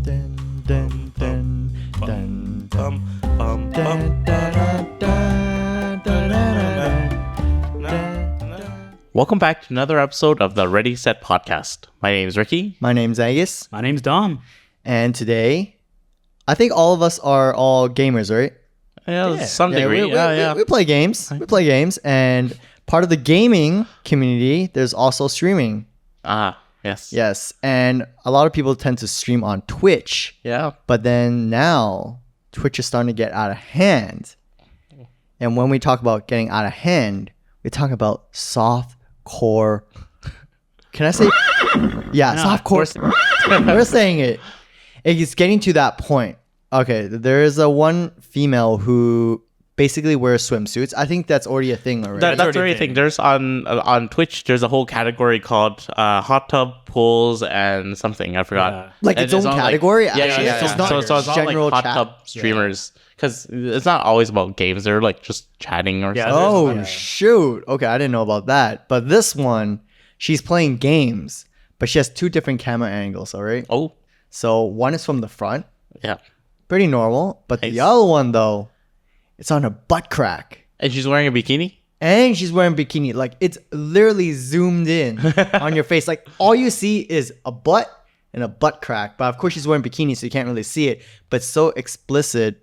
Dun, dun, dun, dun, dun, dun, dun, dun, dun, dun, dun. Welcome back to another episode of the Ready Set podcast. My name is Ricky. My name's Angus, My name's Dom. and today, I think all of us are all gamers, right? Yeah, Yeah. some degree. We play games. We play games, and part of the gaming community, there's also streaming. Yes. Yes, and a lot of people tend to stream on Twitch, Yeah. but then now Twitch is starting to get out of hand. And when we talk about getting out of hand, we talk about soft core. Can I say? Yeah, No, soft core. We're saying it. It's getting to that point. Okay, there is a one female who basically wears swimsuits. I think that's already a thing already. That's already already a a thing. thing. There's on Twitch, there's a whole category called hot tub pools and something. I forgot. Yeah. Like And its own on, category? Yeah, Actually, yeah, it's yeah. just not So it's not general like hot chat. tub streamers. Because it's not always about games. They're like just chatting or Yeah, something. Oh, Yeah. shoot. Okay, I didn't know about that. But this one, she's playing games, but she has two different camera angles, all right? Oh, So one is from the front, yeah. pretty normal. But Nice. the other one, though, it's on her butt crack. And she's wearing a bikini? And she's wearing bikini. Like, it's literally zoomed in on your face. Like, all you see is a butt and a butt crack. But of course, she's wearing bikini, so you can't really see it. But it's so explicit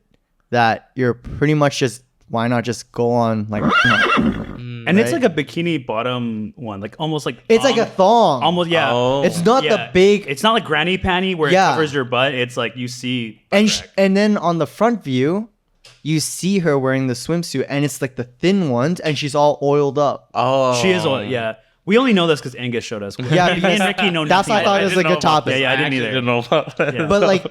that you're pretty much just, why not just go on, like, And it's Right. like a bikini bottom one, like almost like it's like a thong. almost yeah. Oh. It's not the Yeah. big. It's not like granny panty where Yeah. it covers your butt. It's like you see. And crack. and then on the front view, you see her wearing the swimsuit, and it's like the thin ones, and she's all oiled up. Oh. She is. Yeah. We only know this because Angus showed us. Yeah, Me and Ricky know that's why I nothing thought it about was a didn't good know about topic. this. Yeah, I didn't actually either. didn't know about that. Yeah. But like,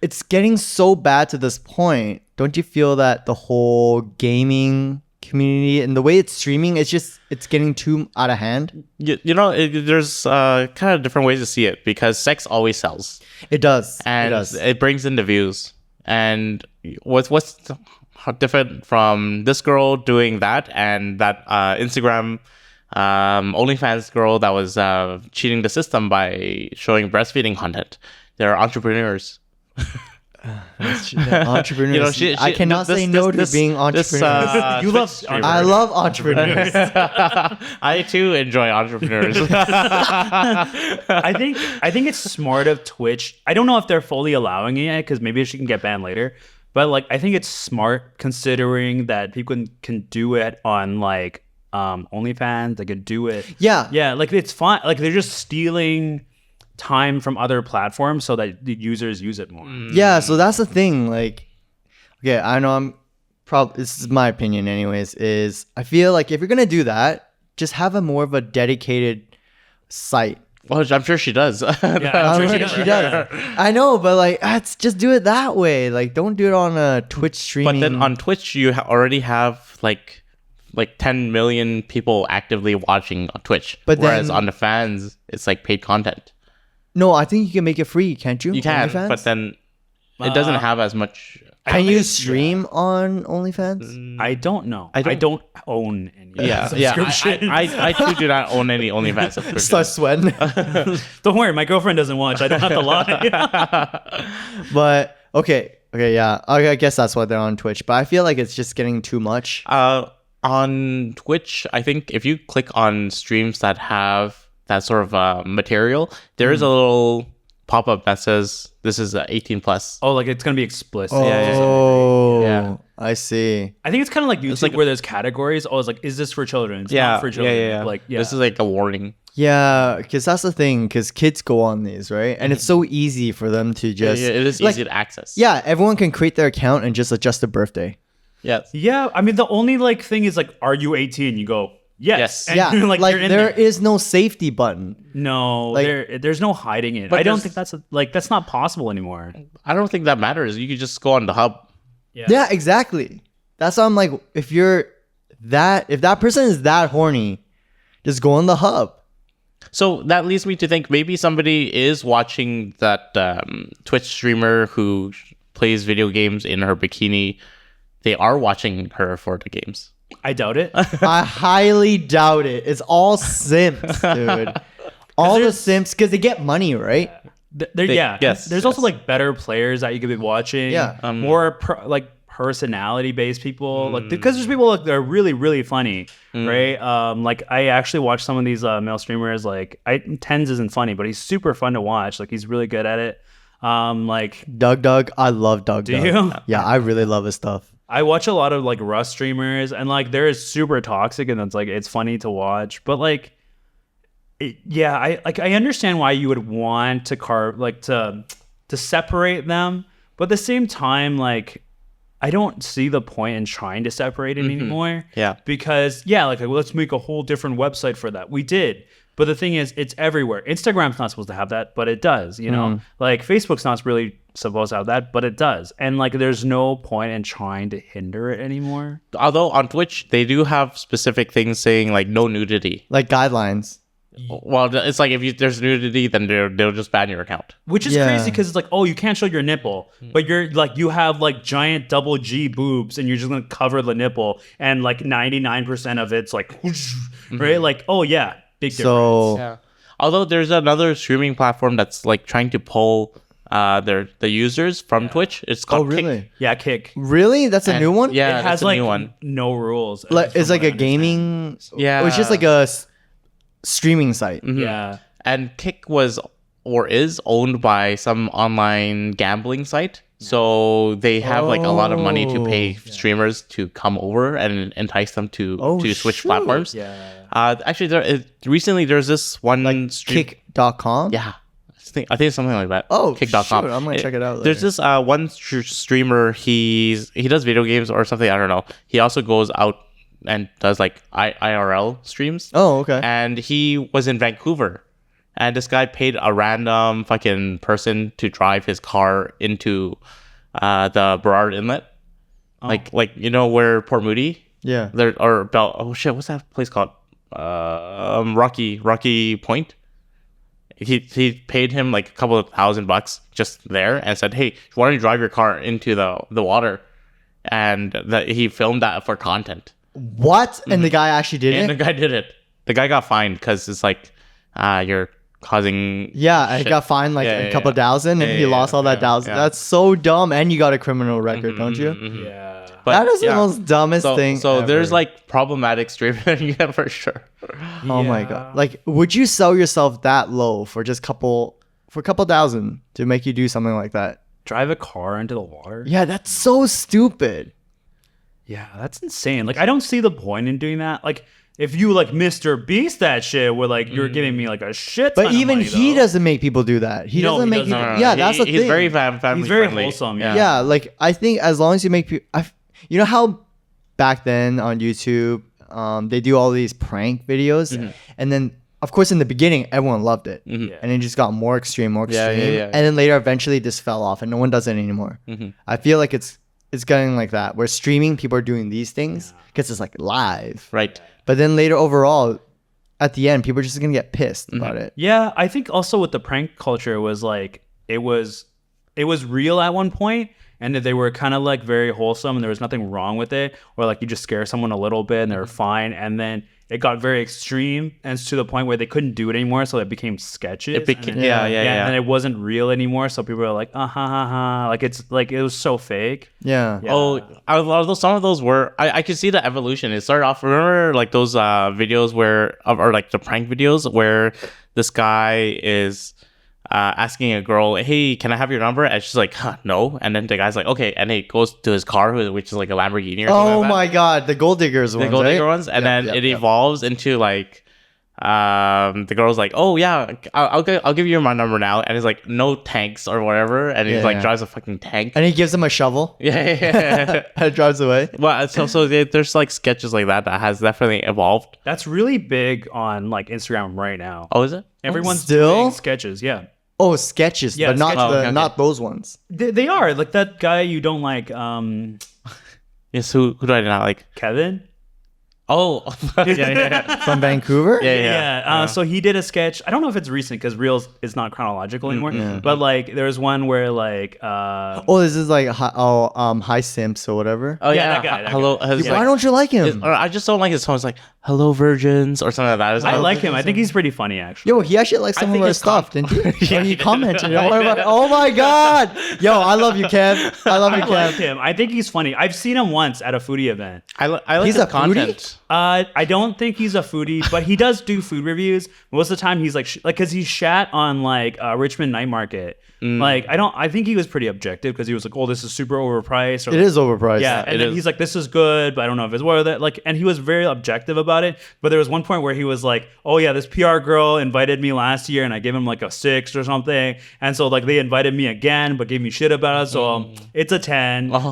it's getting so bad to this point. Don't you feel that the whole gaming community and the way it's streaming, it's getting too out of hand? There's kind of different ways to see it because sex always sells. It does. And it does. it brings in the views. And what's different from this girl doing that and that Instagram OnlyFans girl that was cheating the system by showing breastfeeding content? They're entrepreneurs. Entrepreneurs. she- I cannot say no to being entrepreneurs. You love streamer. I love entrepreneurs. I too enjoy entrepreneurs. I think it's smart of Twitch. I don't know if they're fully allowing it yet because maybe she can get banned later. But like, I think it's smart considering that people can do it on like OnlyFans. They could do it. Yeah. Yeah, like it's fine. Like they're just stealing time from other platforms so that the users use it more. Yeah, so that's the thing. Like, okay, I know this is my opinion anyways, is I feel like if you're gonna do that, just have a more of a dedicated site. Well, I'm sure she does. Yeah, I'm I'm sure sure she does. I know, but like, just do it that way. Like, don't do it on a Twitch streaming. But then on Twitch, you already have like 10 million people actively watching on Twitch. But whereas then- on the fans, it's like paid content. No, I think you can make it free, can't you? You can, OnlyFans? but then it doesn't have as much. Can you stream on OnlyFans? I don't know. I I don't- don't own any Yeah. subscriptions. I too do not own any OnlyFans subscriptions. Start sweating. Don't worry, my girlfriend doesn't watch. I don't have to lie. But okay, yeah. I guess that's why they're on Twitch. But I feel like it's just getting too much. On Twitch, I think if you click on streams that have that sort of material, there is a little pop-up that says this is 18 plus. Oh, like it's gonna be explicit. Oh, Yeah. I see. I think it's kind of like YouTube like- where there's categories. Oh, it's like, is this for children? It's Yeah, not for children. yeah. Like, yeah. This is like a warning. Yeah, because that's the thing. Because kids go on these, right? And it's so easy for them to just. Yeah, it is like, easy to access. Yeah, everyone can create their account and just adjust the birthday. Yes. Yeah, I mean, the only like thing is like, are you 18? You go, yes. Yes. And Yeah, you're, like you're in there there. is no safety button. Like- There's no hiding it. But I don't there's- think that's not possible anymore. I don't think that matters. You could just go on the hub. Yeah, exactly. That's why I'm like, if that person is that horny, just go on the hub. So that leads me to think maybe somebody is watching that Twitch streamer who plays video games in her bikini. They are watching her for the games. I doubt it. I highly doubt it. It's all simps, dude. All the simps, because they get money, right? Yes, There's also yes. like better players that you could be watching. Yeah. More like personality based people. Like because there's people like they're really really funny, right? Like I actually watch some of these male streamers. Like Tens isn't funny, but he's super fun to watch. Like he's really good at it. Like Doug, I love Doug. do you? Yeah, I really love his stuff. I watch a lot of like Rust streamers, and like they're super toxic, and it's like it's funny to watch, but like. I understand why you would want to to separate them, but at the same time, like I don't see the point in trying to separate it anymore. Yeah. Because like let's make a whole different website for that. We did. But the thing is, it's everywhere. Instagram's not supposed to have that, but it does, you know? Like Facebook's not really supposed to have that, but it does. And like there's no point in trying to hinder it anymore. Although on Twitch they do have specific things saying like no nudity. Like guidelines. Well, it's like if there's nudity, then they'll just ban your account. Which is Yeah. crazy because it's like, oh, you can't show your nipple, but you're like, you have like giant double G boobs and you're just gonna cover the nipple and like 99% of it's like, whoosh, right? Like, oh yeah, big difference. So Yeah. Although there's another streaming platform that's like trying to pull the users from Twitch. It's called Kick. really? Yeah, Kick. Really? That's a And- new one? Yeah, It has that's a like new one. no rules. Like, from it's like what I a understand. gaming. Yeah. It's just like a streaming site. Yeah. And Kick was or is owned by some online gambling site. So they have like a lot of money to pay streamers to come over and entice them to switch shoot. platforms. Yeah. Actually, recently there's this one Kick.com? Yeah. I think it's something like that. Oh, Kick.com. shoot, I'm gonna check it out There's later. this one streamer. He does video games or something. I don't know. He also goes out and does like IRL streams. Oh, okay. And he was in Vancouver, and this guy paid a random fucking person to drive his car into the Burrard Inlet, like you know where Port Moody, Yeah. there or Bell. Oh shit, what's that place called? Rocky Point. He paid him like a couple of $1,000 just there and said, "Hey, why don't you drive your car into the water?" And that he filmed that for content. What? And the guy actually did And it? the guy did it. The guy got fined because it's like, you're causing. Yeah, I shit. got fined like a couple thousand, and he lost all that thousand. yeah. That's so dumb. And you got a criminal record, don't you? Yeah. But That is the yeah. most dumbest thing. So there's ever. like problematic streaming, yeah, for sure. Oh my god! Like, would you sell yourself that low for just a couple thousand to make you do something like that? Drive a car into the water. Yeah, that's so stupid. Yeah, that's insane. Like, I don't see the point in doing that. Like, if you like Mr. Beast that shit, where like you're giving me like a shit. But ton even of money, he though. doesn't make people do that. He No, doesn't he make doesn't. people. No, Yeah, that's the he's thing. very family He's very friendly. wholesome. Yeah, like I think as long as you make people, you know how back then on YouTube, they do all these prank videos, and then of course in the beginning everyone loved it, and it just got more extreme, Yeah, and then later eventually this fell off, and no one does it anymore. I feel like it's getting like that, where streaming people are doing these things because it's like live, Right. but then later overall, at the end, people are just gonna get pissed about it. Yeah, I think also with the prank culture was like it was real at one point, and that they were kind of like very wholesome and there was nothing wrong with it, or like you just scare someone a little bit and they were fine, and then it got very extreme and to the point where they couldn't do it anymore, so it became sketches. It became, and then- yeah. and it wasn't real anymore, so people were like, ha ha ha, like it's like it was so fake. Yeah. Yeah. Oh, a lot of those, some of those were. I could see the evolution. It started off. Remember, like those videos or like the prank videos where this guy is asking a girl, "Hey, can I have your number?" And she's like, "No." And then the guy's like, "Okay," and he goes to his car, which is like a Lamborghini. Or something Oh like my god, the gold diggers that. ones, The gold right? digger ones, and Yeah, then yeah, it yeah. evolves into like. The girl's like, "Oh yeah, I'll give you my number now," and he's like, "No tanks or whatever," and he Yeah, like yeah. drives a fucking tank. And he gives him a shovel. Yeah. And it drives away. Well, so there's like sketches like that has definitely evolved. That's really big on like Instagram right now. Oh, is it? Everyone's still? doing sketches. Yeah, Oh, sketches, Yeah, but not sketches. the Okay. not those ones. they are like that guy you don't like, Yes. Who do I not like? Kevin. Oh, yeah. From Vancouver. Yeah. So he did a sketch. I don't know if it's recent because Reels is not chronological anymore. But like there was one where like Oh, this is like Hi Simps or whatever. Oh Yeah, yeah, that guy, that hello. guy. He's Why like, don't you like him? I just don't like his tone. It's like hello virgins or something like that. It's I like him. I think he's pretty funny actually. Yo, he actually likes some of think our his stuff, didn't he? Yeah, He he did. commented. Oh my god. Yo, I love you, Kev. I love you, I like Kev. him. I think he's funny. I've seen him once at a foodie event. I like He's his a foodie? content. I don't think he's a foodie, but he does do food reviews. Most of the time, he's like, because he shat on like Richmond Night Market. Like, I think he was pretty objective because he was like, oh, this is super overpriced. Or, It is overpriced. Yeah, and It then is. he's like, this is good, but I don't know if it's worth it. Like, and he was very objective about it. But there was one point where he was like, oh yeah, this PR girl invited me last year, and I gave him like a 6 or something. And so like they invited me again, but gave me shit about it. So it's a 10. Oh,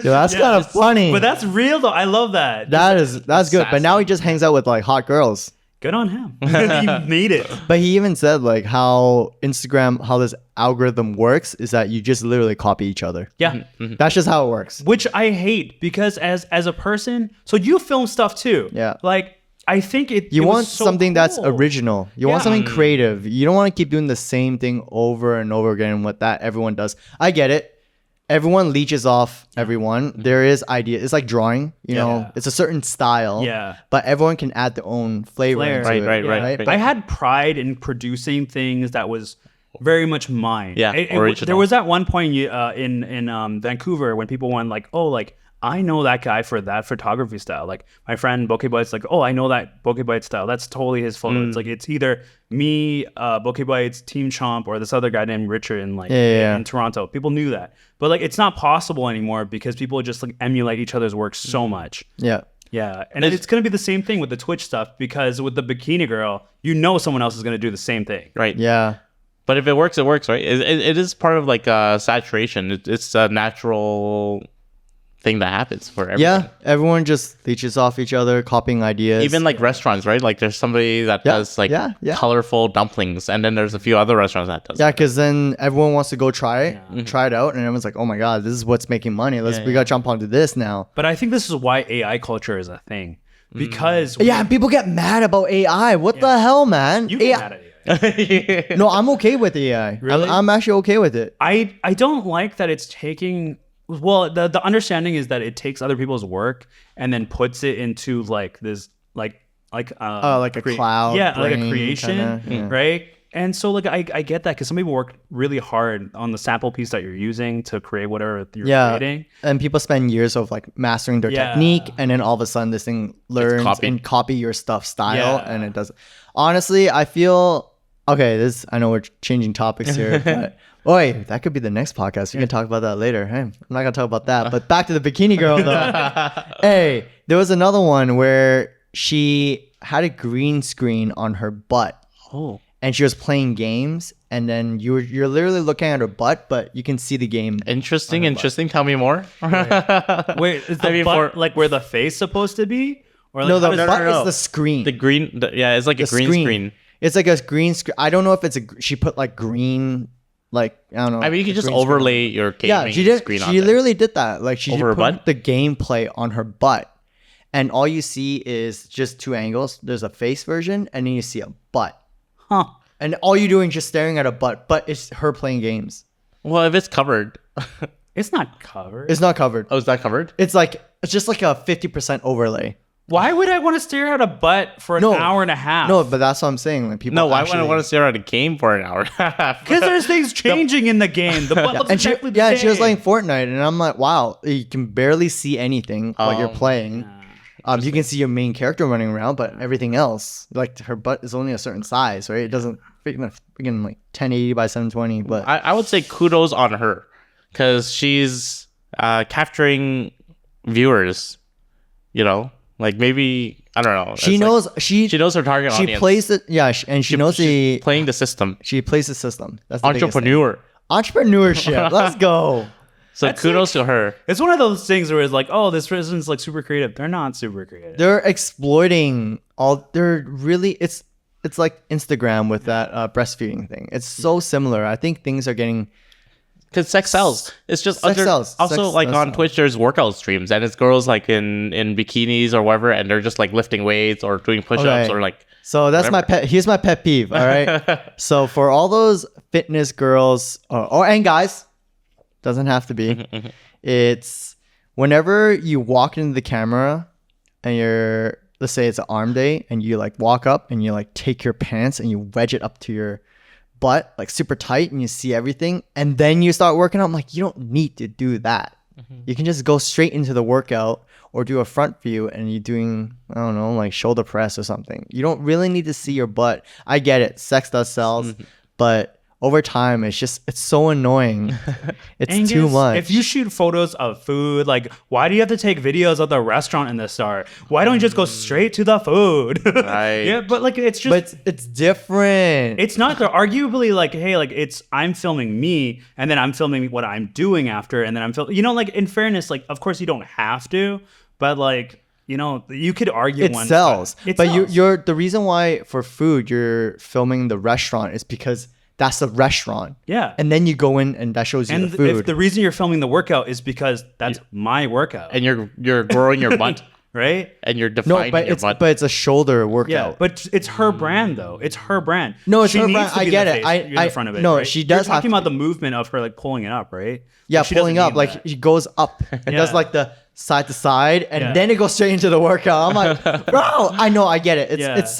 Yo, that's kind of funny. But that's real though. I love that. That's good. But now he just hangs out with like hot girls. Good on him. He made it. But he even said like how Instagram, how this algorithm works is that you just literally copy each other. Yeah. That's just how it works. Which I hate because as a person, so you film stuff too. Yeah. Like I think You it was want so something that's cool. original. You want Yeah. something creative. You don't want to keep doing the same thing over and over again. What that everyone does. I get it. Everyone leeches off everyone. There is idea. It's like drawing. You know, Yeah. it's a certain style. Yeah. But everyone can add their own flavor. Flair. Into Right, it, right. But I had pride in producing things that was very much mine. Yeah, original. There was at one point in Vancouver when people went like, oh, like I know that guy for that photography style. Like my friend Bokehbite's like, oh, I know that Bokehbite style. That's totally his photo. It's like it's either me, Bokehbite's Team Chomp, or this other guy named Richard in like in Toronto. People knew that, but like it's not possible anymore because people just like emulate each other's work so much. Yeah. Yeah, and it's gonna be the same thing with the Twitch stuff because with the bikini girl, you know someone else is gonna do the same thing. right. Yeah. But if it works, it works, right? It is part of like saturation. It's a natural thing that happens for everyone. Yeah. Everyone just leeches off each other, copying ideas. Even like restaurants, right? Like there's somebody that does like colorful dumplings, and then there's a few other restaurants that does. Yeah, because then everyone wants to go try it out, and everyone's like, "Oh my god, this is what's making money. We gotta jump onto this now." But I think this is why AI culture is a thing because Yeah, and people get mad about AI. What the hell, man? you get mad at AI. No, I'm okay with AI. Really? I'm actually okay with it. I don't like that it's taking. Well, the understanding is that it takes other people's work and then puts it into like this like a cloud. like a brain creation, kinda, yeah. right? And so like I get that because some people work really hard on the sample piece that you're using to create whatever you're creating. And people spend years of like mastering their Yeah. technique, and then all of a sudden this thing learns copied. and copy your stuff style, Yeah. and it does. Honestly, I feel okay. I know we're changing topics here, but boy, that could be the next podcast. We can talk about that later. Hey, I'm not gonna talk about that. But back to the bikini girl though. Hey, there was another one where she had a green screen on her butt. Oh. And she was playing games, and then you're literally looking at her butt, but you can see the game. Interesting. Tell me more. Wait, is the I mean, butt for- like where the face supposed to be? Or like, No, how the does- butt no. is the screen. The green. It's like a The green screen. It's like a green screen. I don't know if she put like green, like I don't know. I mean, you can a just green screen. overlay your gaming Yeah, she did. screen on She there. literally did that. Like she Over her put butt? the gameplay on her butt, and all you see is just two angles. There's a face version, and then you see a butt, Huh. and all you're doing is just staring at a butt. But it's her playing games. Well, if it's covered. It's not covered. It's not covered. Oh, is that covered? It's just like a 50% overlay. Why would I want to stare at a butt for an hour and a half? No, but that's what I'm saying. Like people. No, why would actually, I want to stare at a game for an hour? Because there's things changing in the game. The butt looks And she, exactly the yeah, same. she was playing Fortnite, and I'm like, wow, you can barely see anything what you're playing. You can see your main character running around, but everything else, like her butt is only a certain size, right? It doesn't freaking like 1080 by 720. But I would say kudos on her because she's capturing viewers. You know, like maybe I don't know. she It's knows like, she knows her target she audience. plays it. Yeah, and she knows she's playing the system. she plays the system. That's the biggest thing. Entrepreneur. Entrepreneurship. Let's go. So That's kudos to her. It's one of those things where it's like, oh, this person's like super creative. They're not super creative. They're exploiting all. They're really. It's like Instagram with that breastfeeding thing. It's so similar. I think things are getting Because sex sells. It's just Sex sells. Also, Sex like does on sell. Twitch, there's workout streams, and it's girls like in bikinis or whatever, and they're just like lifting weights or doing push-ups Okay. or like. So that's my pet. Here's my pet peeve. All right. So for all those fitness girls and guys, doesn't have to be. It's whenever you walk into the camera and let's say it's an arm day, and you like walk up and you like take your pants and you wedge it up to your butt like super tight and you see everything, and then you start working out. I'm like, you don't need to do that. You can just go straight into the workout or do a front view and you're doing, I don't know, like shoulder press or something. You don't really need to see your butt. I get it. Sex does sells, but over time, it's so annoying. It's Angus, too much. If you shoot photos of food, like, why do you have to take videos of the restaurant in the start? Why don't you just go straight to the food? Right. Yeah, but like, it's just. but it's different. It's not. They're arguably like, hey, like I'm filming me, and then I'm filming what I'm doing after, and then I'm filming. You know, like in fairness, like of course you don't have to, but like you could argue it one. sells. It But sells. you're the reason why for food you're filming the restaurant is because that's the restaurant. Yeah. And then you go in and that shows you And the food. if the reason you're filming the workout is because that's my workout, And you're growing your butt, right? and you're no, defining but your it's butt. but it's a shoulder Yeah, workout. but it's her brand though. It's her brand. No, it's She her needs brand. to I be get the it. face. You're the front of it. No, right? she does You're have talking to about the movement of her like pulling it up, right? Yeah, Like, she doesn't pulling up mean like that. it goes up. It does Yeah. like the side to side, and Yeah. then it goes straight into the workout. I'm like, bro, I know, I get it. It's Yeah. it's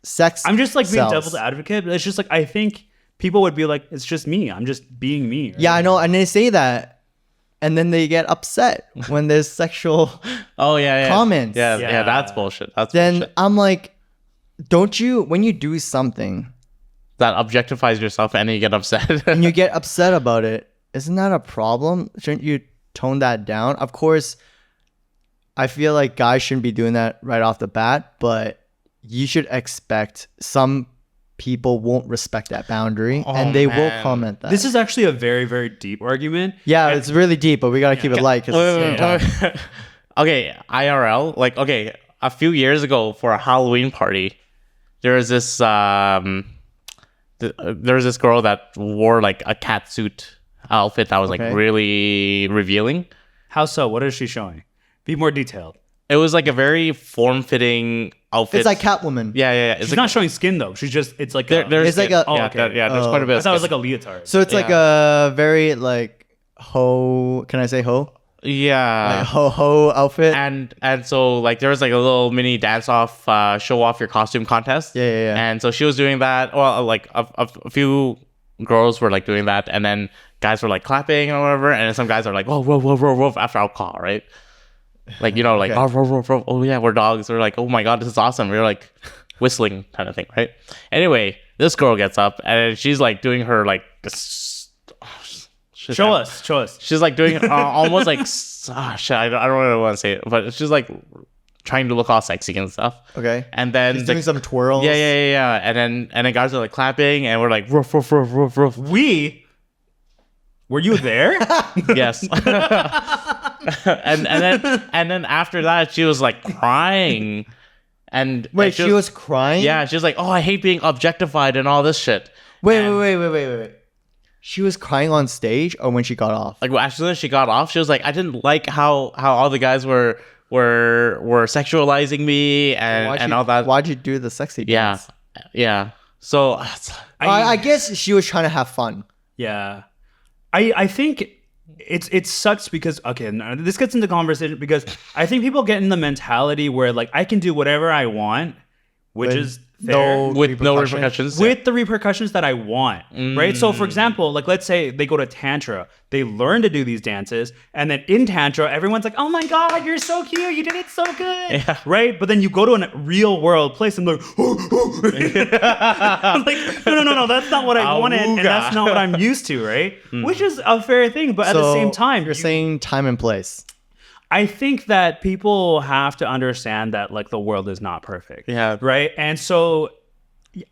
sex. I'm just like being sells. devil's advocate, but it's just like I think people would be like, it's just me. I'm just being me. Right? Yeah, I know, and they say that, and then they get upset when there's sexual. Oh yeah. Comments. Yeah, Yeah. that's bullshit. That's Then bullshit. I'm like, don't you when you do something That objectifies yourself and you get upset. and you get upset about it, isn't that a problem? Shouldn't you tone that down? Of course, I feel like guys shouldn't be doing that right off the bat, but you should expect some people won't respect that boundary and they will man. comment that. This is actually a very, very deep argument. yeah, it's really deep, but we gotta keep it light. 'Cause it's the same time. Okay, IRL. Like, okay, a few years ago for a Halloween party, there was this there was this girl that wore like a cat suit outfit that was like Okay. really revealing. How so? What is she showing? Be more detailed. It was like a very form-fitting outfit. It's like Catwoman. yeah. It's She's like, not showing skin though. She's just it's like there's It's like skin. a- Oh, yeah, okay. there's quite a bit. I of thought it was skin. like a leotard. So it's like a very like ho. Can I say ho? Yeah. Like ho outfit. And so like there was like a little mini dance off show off your costume contest. Yeah. And so she was doing that. Well, like a few girls were like doing that, and then guys were like clapping or whatever, and then some guys are like, whoa, after alcohol, right? Like, you know, like, Okay. oh yeah, we're dogs. We're like, oh my god, this is awesome. We're like whistling kind of thing, right? Anyway, this girl gets up and she's like doing her like Show us. She's like doing almost like shit. I don't really want to say it, but she's like trying to look all sexy and stuff. Okay. And then He's doing some twirls. yeah. And then guys are like clapping, and we're like roof, roof, roof, roof, roof. Were you there? Yes. and then after that, she was like crying, and Wait, and she was crying? yeah, she was like, oh, I hate being objectified and all this shit. Wait. She was crying on stage or when she got off? Like as soon as she got off, she was like, I didn't like how all the guys were sexualizing me and all that. Why'd you do the sexy dance? Yeah. So I guess she was trying to have fun. Yeah. I think it sucks because okay, no, this gets into conversation because I think people get in the mentality where like I can do whatever I want, which With is fair. with no repercussions. With the repercussions that I want, right? So, for example, like let's say they go to Tantra, they learn to do these dances, and then in Tantra, everyone's like, "Oh my God, you're so cute! You did it so good!" Yeah. Right? But then you go to a real world place, and they're like, I'm like, no, that's not what I wanted, and that's not what I'm used to, right? Which is a fair thing, but at the same time, you're saying time and place. I think that people have to understand that like the world is not perfect. Yeah. Right. And so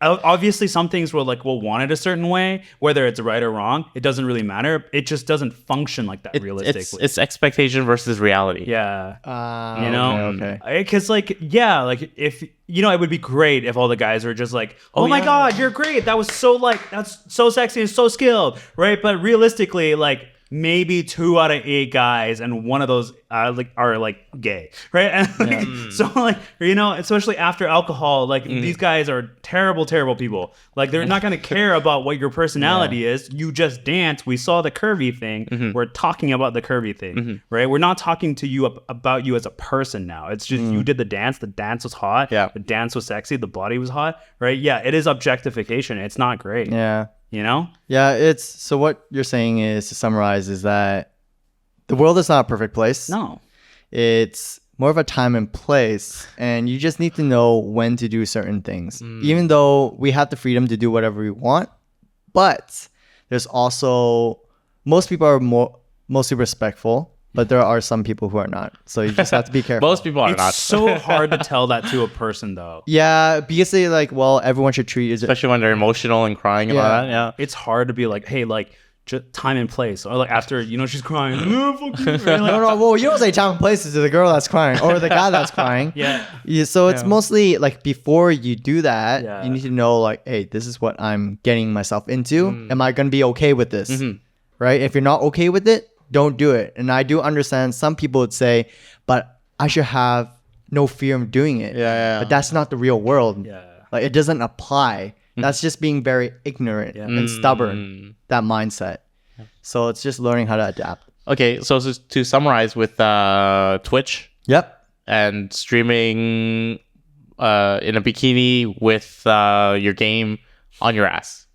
obviously some things will want it a certain way, whether it's right or wrong. It doesn't really matter. It just doesn't function like that realistically. It's expectation versus reality. Yeah. Okay. Because if it would be great if all the guys were just like, oh my god, you're great, that's so sexy and so skilled, right? But realistically, maybe 2 out of 8 guys and one of those are gay, right? And so especially after alcohol, these guys are terrible people. They're not going to care about what your personality is. You just dance. We saw the curvy thing. We're talking about the curvy thing, right? We're not talking to you about you as a person now. It's just you did the dance was hot. Yeah. The dance was sexy, the body was hot, right? Yeah, it is objectification. It's not great. Yeah. Yeah, so what you're saying is, to summarize, is that the world is not a perfect place. No. It's more of a time and place, and you just need to know when to do certain things. Even though we have the freedom to do whatever we want, but there's also, most people are mostly respectful, but there are some people who are not. So you just have to be careful. Most people are not. It's so hard to tell that to a person, though. Yeah, because they everyone should treat you. Especially when they're emotional and crying about that. Yeah. It's hard to be like, hey, just time and place. Or after, she's crying. Oh, fuck you, right? No. Well, you don't say time and place to the girl that's crying or the guy that's crying. Yeah. So it's mostly before you do that, you need to know hey, this is what I'm getting myself into. Am I going to be okay with this? Right? If you're not okay with it, don't do it. And I do understand some people would say, but I should have no fear of doing it. Yeah. But that's not the real world. Yeah. It doesn't apply. That's just being very ignorant and stubborn, that mindset. So it's just learning how to adapt. Okay, so to summarize with Twitch. Yep. And streaming in a bikini with your game on your ass.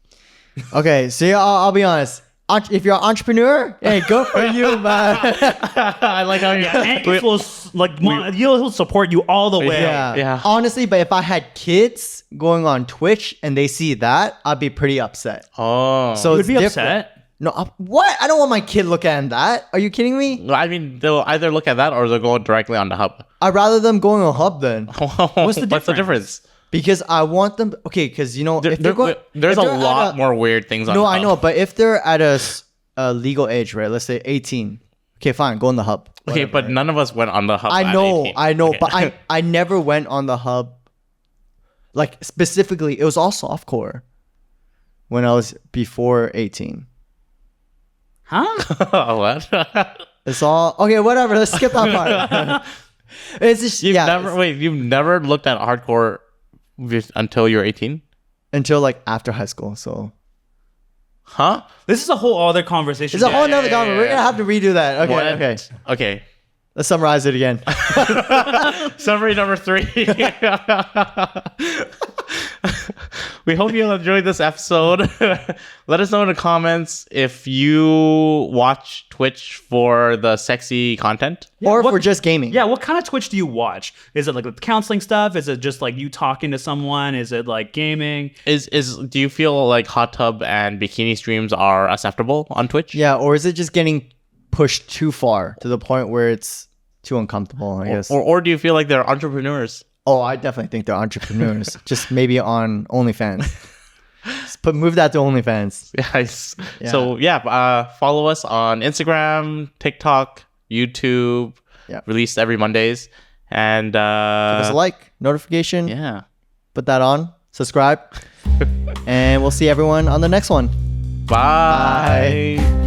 Okay, so I'll be honest. If you're an entrepreneur, hey, go for you, man. I like how Angus will he'll support you all the way. Yeah. Honestly, but if I had kids going on Twitch and they see that, I'd be pretty upset. Oh. So You would it's be different. upset? No, what? I don't want my kid looking at that. Are you kidding me? I mean, they'll either look at that or they'll go directly on the hub. I'd rather them going on Hub then. What's the difference? Because I want them. Okay, because if they're going, there's a lot more weird things on. No, the I hub. know, but if they're at a legal age, right? Let's say 18. Okay, fine, go on the Hub. Okay, Whatever, but right? none of us went on the hub. I at know, 18. Okay. but I never went on the Hub. Specifically, it was all softcore when I was before 18. Huh? What? It's all okay. Whatever. Let's skip that part. It's just You've never looked at hardcore until you're 18? Until after high school. So Huh? This is a whole other conversation. it's a whole nother conversation. We're gonna have to redo that. Okay. Okay. Let's summarize it again. Summary number 3. We hope you enjoyed this episode. Let us know in the comments if you watch Twitch for the sexy content. Or if we're just gaming. Yeah, what kind of Twitch do you watch? Is it the counseling stuff? Is it just you talking to someone? Is it gaming? Do you feel like hot tub and bikini streams are acceptable on Twitch? Yeah, or is it just getting pushed too far to the point where it's too uncomfortable, I guess. Or do you feel like they're entrepreneurs? Oh, I definitely think they're entrepreneurs. Just maybe on OnlyFans. Move that to OnlyFans. Yes. Yeah. So follow us on Instagram, TikTok, YouTube. Yeah. Released every Mondays. And Give us a like, notification. Yeah. Put that on. Subscribe. And we'll see everyone on the next one. Bye.